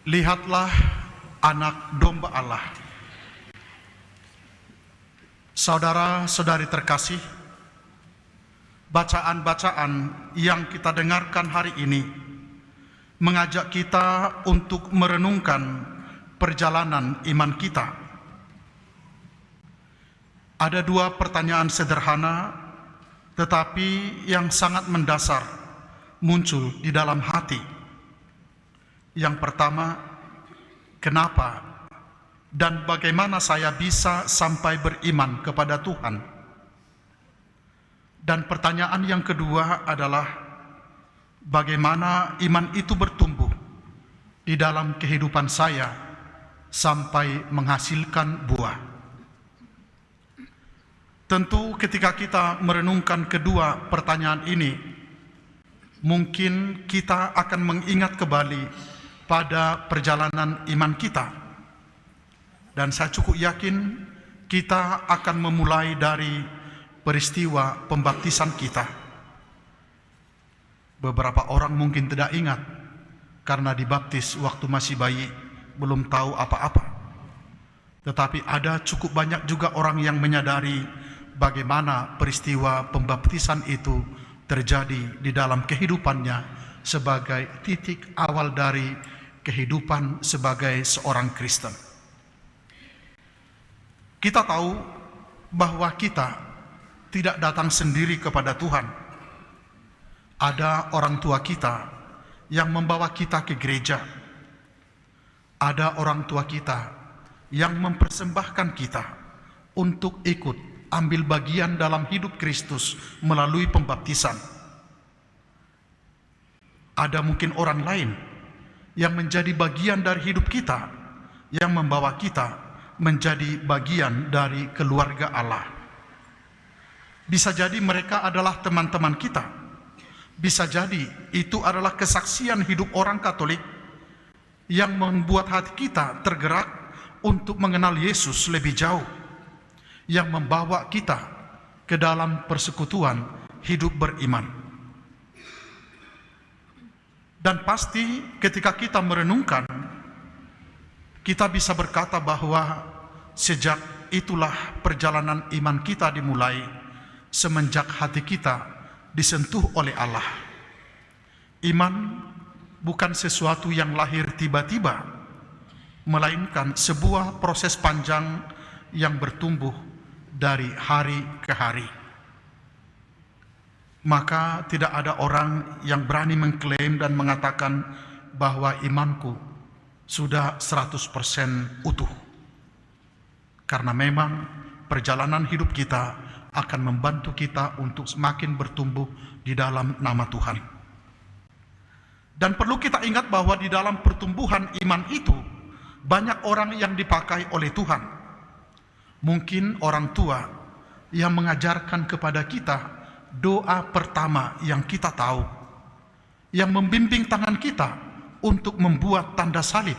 Lihatlah anak domba Allah. Saudara-saudari terkasih, bacaan-bacaan yang kita dengarkan hari ini mengajak kita untuk merenungkan perjalanan iman kita. Ada dua pertanyaan sederhana tetapi yang sangat mendasar muncul di dalam hati. Yang pertama, kenapa dan bagaimana saya bisa sampai beriman kepada Tuhan? Dan pertanyaan yang kedua adalah, bagaimana iman itu bertumbuh di dalam kehidupan saya sampai menghasilkan buah? Tentu ketika kita merenungkan kedua pertanyaan ini, mungkin kita akan mengingat kembali pada perjalanan iman kita. Dan saya cukup yakin kita akan memulai dari peristiwa pembaptisan kita. Beberapa orang mungkin tidak ingat karena dibaptis waktu masih bayi, belum tahu apa-apa. Tetapi ada cukup banyak juga orang yang menyadari bagaimana peristiwa pembaptisan itu terjadi di dalam kehidupannya sebagai titik awal dari kehidupan sebagai seorang Kristen. Kita tahu bahwa kita tidak datang sendiri kepada Tuhan. Ada orang tua kita yang membawa kita ke gereja. Ada orang tua kita yang mempersembahkan kita untuk ikut ambil bagian dalam hidup Kristus melalui pembaptisan. Ada mungkin orang lain yang menjadi bagian dari hidup kita, yang membawa kita menjadi bagian dari keluarga Allah. Bisa jadi mereka adalah teman-teman kita. Bisa jadi itu adalah kesaksian hidup orang Katolik yang membuat hati kita tergerak untuk mengenal Yesus lebih jauh, yang membawa kita ke dalam persekutuan hidup beriman. Dan pasti ketika kita merenungkan, kita bisa berkata bahwa sejak itulah perjalanan iman kita dimulai, semenjak hati kita disentuh oleh Allah. Iman bukan sesuatu yang lahir tiba-tiba, melainkan sebuah proses panjang yang bertumbuh dari hari ke hari. Maka tidak ada orang yang berani mengklaim dan mengatakan bahwa imanku sudah 100% utuh. Karena memang perjalanan hidup kita akan membantu kita untuk semakin bertumbuh di dalam nama Tuhan. Dan perlu kita ingat bahwa di dalam pertumbuhan iman itu banyak orang yang dipakai oleh Tuhan. Mungkin orang tua yang mengajarkan kepada kita doa pertama yang kita tahu, yang membimbing tangan kita untuk membuat tanda salib,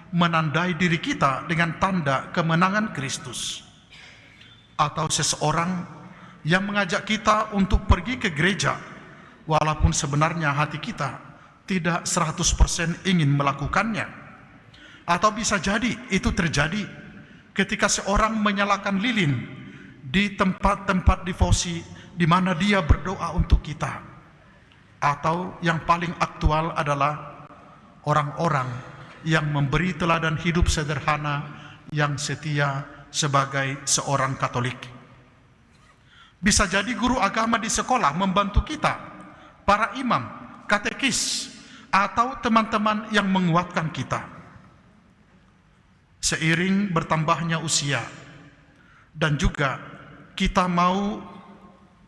menandai diri kita dengan tanda kemenangan Kristus. Atau seseorang yang mengajak kita untuk pergi ke gereja, walaupun sebenarnya hati kita tidak 100% ingin melakukannya. Atau bisa jadi itu terjadi ketika seorang menyalakan lilin di tempat-tempat devosi di mana dia berdoa untuk kita. Atau yang paling aktual adalah orang-orang yang memberi teladan hidup sederhana yang setia sebagai seorang Katolik. Bisa jadi guru agama di sekolah membantu kita, para imam, katekis, atau teman-teman yang menguatkan kita. Seiring bertambahnya usia dan juga kita mau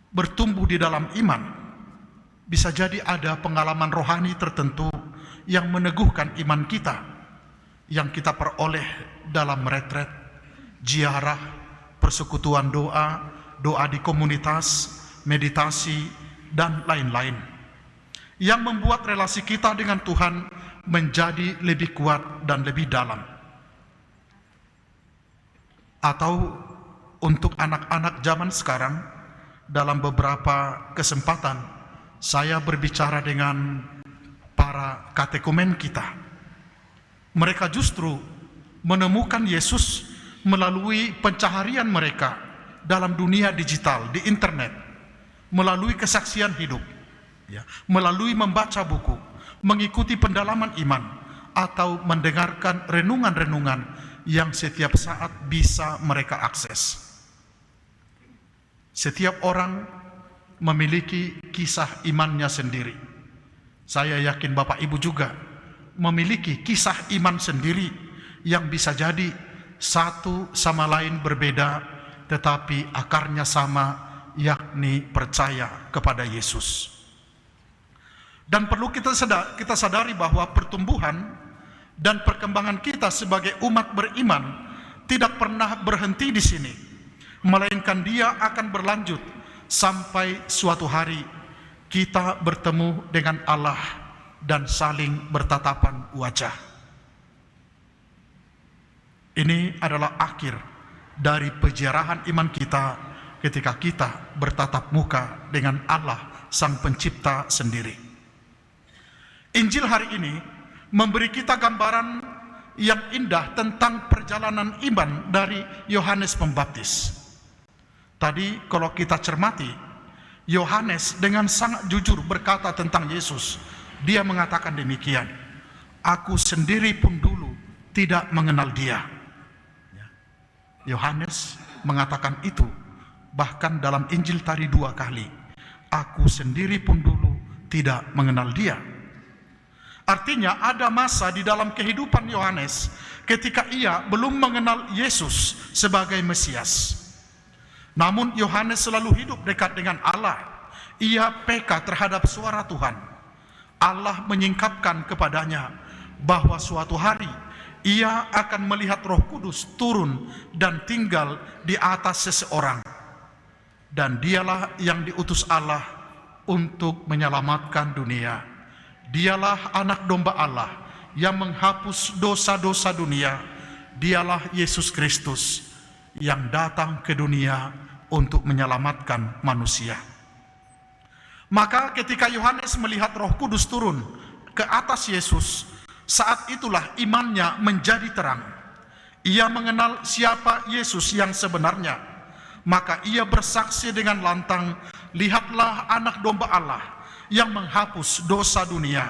bertumbuh di dalam iman, bisa jadi ada pengalaman rohani tertentu yang meneguhkan iman kita, yang kita peroleh dalam retret, ziarah, persekutuan doa, doa di komunitas, meditasi, dan lain-lain, yang membuat relasi kita dengan Tuhan menjadi lebih kuat dan lebih dalam. Atau untuk anak-anak zaman sekarang, dalam beberapa kesempatan saya berbicara dengan para katekumen kita. Mereka justru menemukan Yesus melalui pencaharian mereka dalam dunia digital, di internet, melalui kesaksian hidup, ya, melalui membaca buku, mengikuti pendalaman iman, atau mendengarkan renungan-renungan yang setiap saat bisa mereka akses. Setiap orang memiliki kisah imannya sendiri. Saya yakin Bapak Ibu juga memiliki kisah iman sendiri yang bisa jadi satu sama lain berbeda, tetapi akarnya sama, yakni percaya kepada Yesus. Dan perlu kita sadari bahwa pertumbuhan dan perkembangan kita sebagai umat beriman tidak pernah berhenti di sini, melainkan dia akan berlanjut sampai suatu hari kita bertemu dengan Allah dan saling bertatapan wajah. Ini adalah akhir dari peziarahan iman kita ketika kita bertatap muka dengan Allah Sang Pencipta sendiri. Injil hari ini memberi kita gambaran yang indah tentang perjalanan iman dari Yohanes Pembaptis. Tadi kalau kita cermati, Yohanes dengan sangat jujur berkata tentang Yesus. Dia mengatakan demikian, aku sendiri pun dulu tidak mengenal dia. Yohanes mengatakan itu bahkan dalam Injil tadi 2 kali. Aku sendiri pun dulu tidak mengenal dia. Artinya ada masa di dalam kehidupan Yohanes ketika ia belum mengenal Yesus sebagai Mesias. Namun Yohanes selalu hidup dekat dengan Allah. Ia peka terhadap suara Tuhan. Allah menyingkapkan kepadanya bahwa suatu hari ia akan melihat Roh Kudus turun dan tinggal di atas seseorang. Dan dialah yang diutus Allah untuk menyelamatkan dunia. Dialah anak domba Allah yang menghapus dosa-dosa dunia. Dialah Yesus Kristus yang datang ke dunia untuk menyelamatkan manusia. Maka ketika Yohanes melihat Roh Kudus turun ke atas Yesus, saat itulah imannya menjadi terang. Ia mengenal siapa Yesus yang sebenarnya. Maka ia bersaksi dengan lantang, lihatlah anak domba Allah yang menghapus dosa dunia.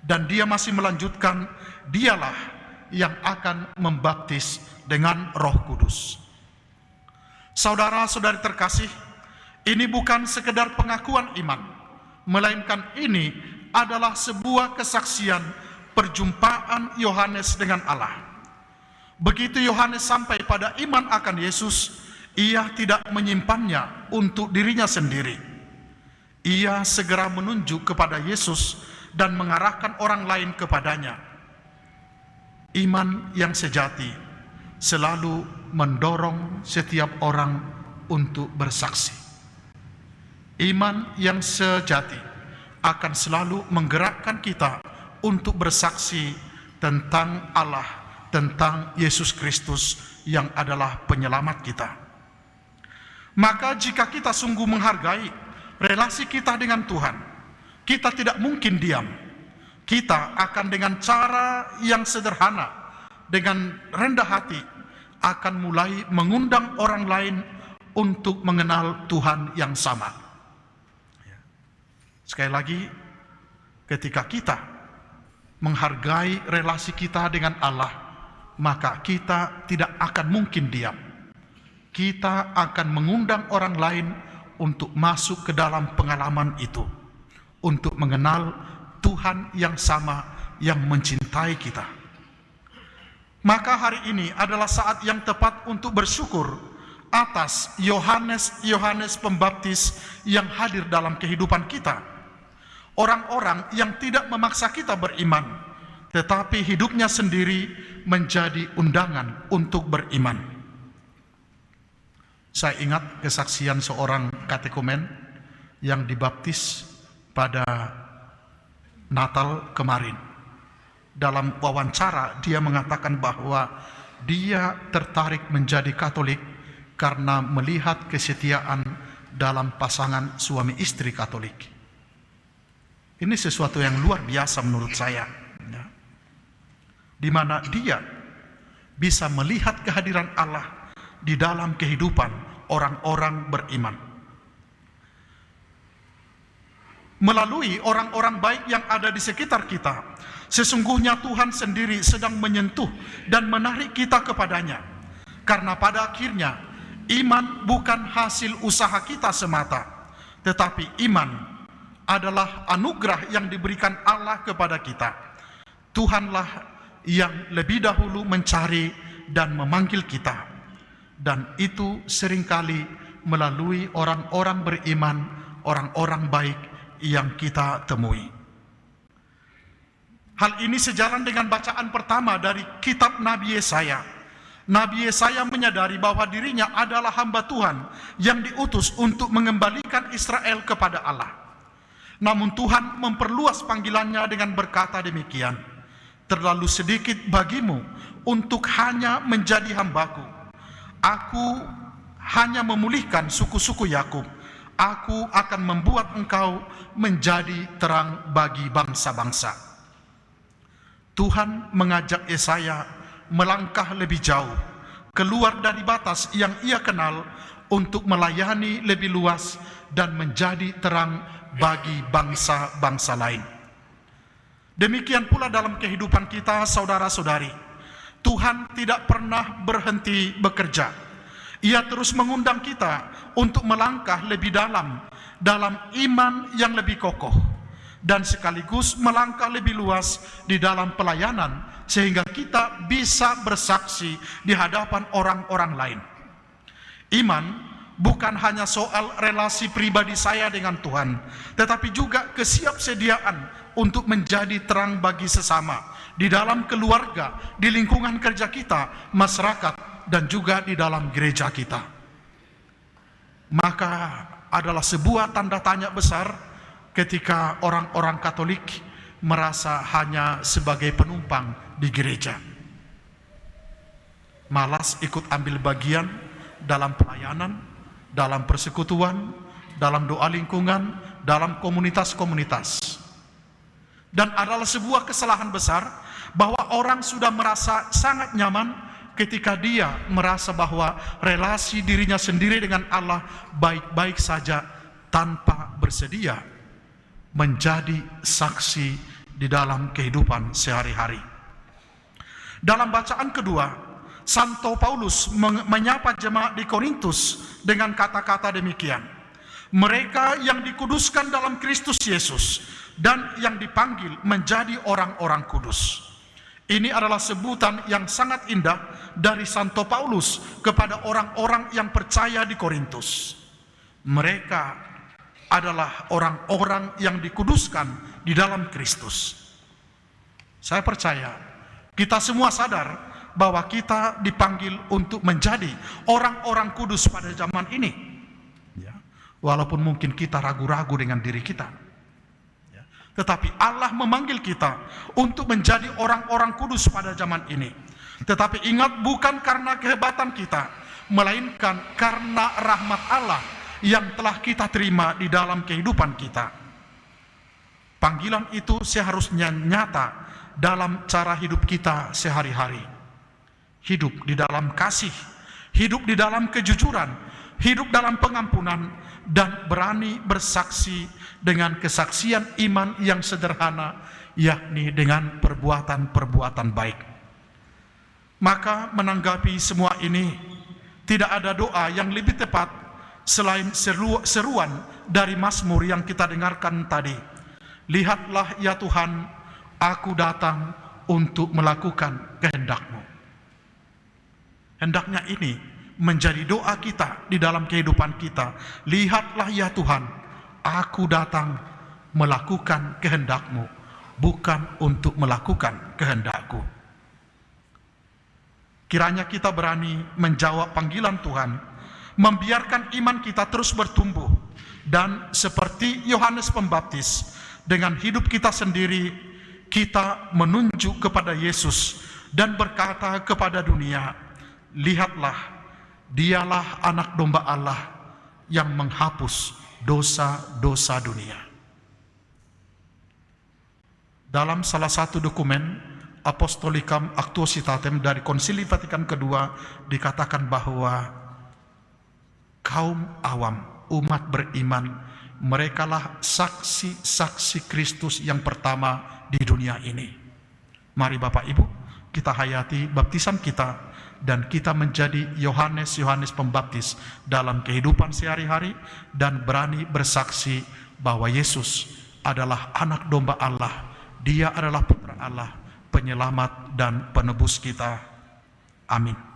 Dan dia masih melanjutkan, dialah yang akan membaptis dengan Roh Kudus. Saudara-saudari terkasih, ini bukan sekedar pengakuan iman, melainkan ini adalah sebuah kesaksian perjumpaan Yohanes dengan Allah. Begitu Yohanes sampai pada iman akan Yesus, ia tidak menyimpannya untuk dirinya sendiri. Ia segera menunjuk kepada Yesus dan mengarahkan orang lain kepadanya. Iman yang sejati selalu mendorong setiap orang untuk bersaksi. Iman yang sejati akan selalu menggerakkan kita untuk bersaksi tentang Allah, tentang Yesus Kristus yang adalah penyelamat kita. Maka jika kita sungguh menghargai relasi kita dengan Tuhan, kita tidak mungkin diam. Kita akan dengan cara yang sederhana, dengan rendah hati, akan mulai mengundang orang lain untuk mengenal Tuhan yang sama. Sekali lagi, ketika kita menghargai relasi kita dengan Allah, maka kita tidak akan mungkin diam. Kita akan mengundang orang lain untuk masuk ke dalam pengalaman itu, untuk mengenal Tuhan yang sama yang mencintai kita. Maka hari ini adalah saat yang tepat untuk bersyukur atas Yohanes Pembaptis yang hadir dalam kehidupan kita. Orang-orang yang tidak memaksa kita beriman, tetapi hidupnya sendiri menjadi undangan untuk beriman. Saya ingat kesaksian seorang katekumen yang dibaptis pada Natal kemarin. Dalam wawancara dia mengatakan bahwa dia tertarik menjadi Katolik karena melihat kesetiaan dalam pasangan suami istri Katolik. Ini sesuatu yang luar biasa menurut saya. Ya. di mana dia bisa melihat kehadiran Allah di dalam kehidupan orang-orang beriman. Melalui orang-orang baik yang ada di sekitar kita, sesungguhnya Tuhan sendiri sedang menyentuh dan menarik kita kepadanya. Karena pada akhirnya, iman bukan hasil usaha kita semata, tetapi iman adalah anugerah yang diberikan Allah kepada kita. Tuhanlah yang lebih dahulu mencari dan memanggil kita, dan itu seringkali melalui orang-orang beriman, orang-orang baik yang kita temui. Hal ini sejalan dengan bacaan pertama dari kitab Nabi Yesaya. Nabi Yesaya menyadari bahwa dirinya adalah hamba Tuhan yang diutus untuk mengembalikan Israel kepada Allah. Namun Tuhan memperluas panggilannya dengan berkata demikian, "Terlalu sedikit bagimu untuk hanya menjadi hambaku. Aku hanya memulihkan suku-suku Yakub. Aku akan membuat engkau menjadi terang bagi bangsa-bangsa." Tuhan mengajak Yesaya melangkah lebih jauh, keluar dari batas yang ia kenal untuk melayani lebih luas dan menjadi terang bagi bangsa-bangsa lain. Demikian pula dalam kehidupan kita, saudara-saudari. Tuhan tidak pernah berhenti bekerja. Ia terus mengundang kita untuk melangkah lebih dalam iman yang lebih kokoh, dan sekaligus melangkah lebih luas di dalam pelayanan, sehingga kita bisa bersaksi di hadapan orang-orang lain. Iman bukan hanya soal relasi pribadi saya dengan Tuhan, tetapi juga kesiapsediaan untuk menjadi terang bagi sesama di dalam keluarga, di lingkungan kerja kita, masyarakat, dan juga di dalam gereja kita. Maka adalah sebuah tanda tanya besar ketika orang-orang Katolik merasa hanya sebagai penumpang di gereja, malas ikut ambil bagian dalam pelayanan, dalam persekutuan, dalam doa lingkungan, dalam komunitas-komunitas. Dan adalah sebuah kesalahan besar bahwa orang sudah merasa sangat nyaman ketika dia merasa bahwa relasi dirinya sendiri dengan Allah baik-baik saja, tanpa bersedia menjadi saksi di dalam kehidupan sehari-hari. Dalam bacaan kedua, Santo Paulus menyapa jemaat di Korintus dengan kata-kata demikian, "Mereka yang dikuduskan dalam Kristus Yesus dan yang dipanggil menjadi orang-orang kudus." Ini adalah sebutan yang sangat indah dari Santo Paulus kepada orang-orang yang percaya di Korintus. Mereka adalah orang-orang yang dikuduskan di dalam Kristus. Saya percaya kita semua sadar bahwa kita dipanggil untuk menjadi orang-orang kudus pada zaman ini, ya, walaupun mungkin kita ragu-ragu dengan diri kita, ya, tetapi Allah memanggil kita untuk menjadi orang-orang kudus pada zaman ini. Tetapi ingat, bukan karena kehebatan kita, melainkan karena rahmat Allah yang telah kita terima di dalam kehidupan kita. Panggilan itu seharusnya nyata dalam cara hidup kita sehari-hari. Hidup di dalam kasih, hidup di dalam kejujuran, hidup dalam pengampunan, dan berani bersaksi dengan kesaksian iman yang sederhana, yakni dengan perbuatan-perbuatan baik. Maka menanggapi semua ini, tidak ada doa yang lebih tepat selain seruan dari Mazmur yang kita dengarkan tadi. "Lihatlah ya Tuhan, aku datang untuk melakukan kehendak-Mu." Hendaknya ini menjadi doa kita di dalam kehidupan kita. Lihatlah ya Tuhan, aku datang melakukan kehendak-Mu, bukan untuk melakukan kehendak-Ku. Kiranya kita berani menjawab panggilan Tuhan, membiarkan iman kita terus bertumbuh, dan seperti Yohanes Pembaptis, dengan hidup kita sendiri, kita menunjuk kepada Yesus dan berkata kepada dunia, "Lihatlah, dialah anak domba Allah yang menghapus dosa-dosa dunia." Dalam salah satu dokumen Apostolicam Actuositatem dari Konsili Vatikan kedua dikatakan bahwa kaum awam, umat beriman, merekalah saksi-saksi Kristus yang pertama di dunia ini. Mari Bapak Ibu, kita hayati baptisan kita dan kita menjadi Yohanes Pembaptis dalam kehidupan sehari-hari dan berani bersaksi bahwa Yesus adalah anak domba Allah. Dia adalah putra Allah, penyelamat dan penebus kita. Amin.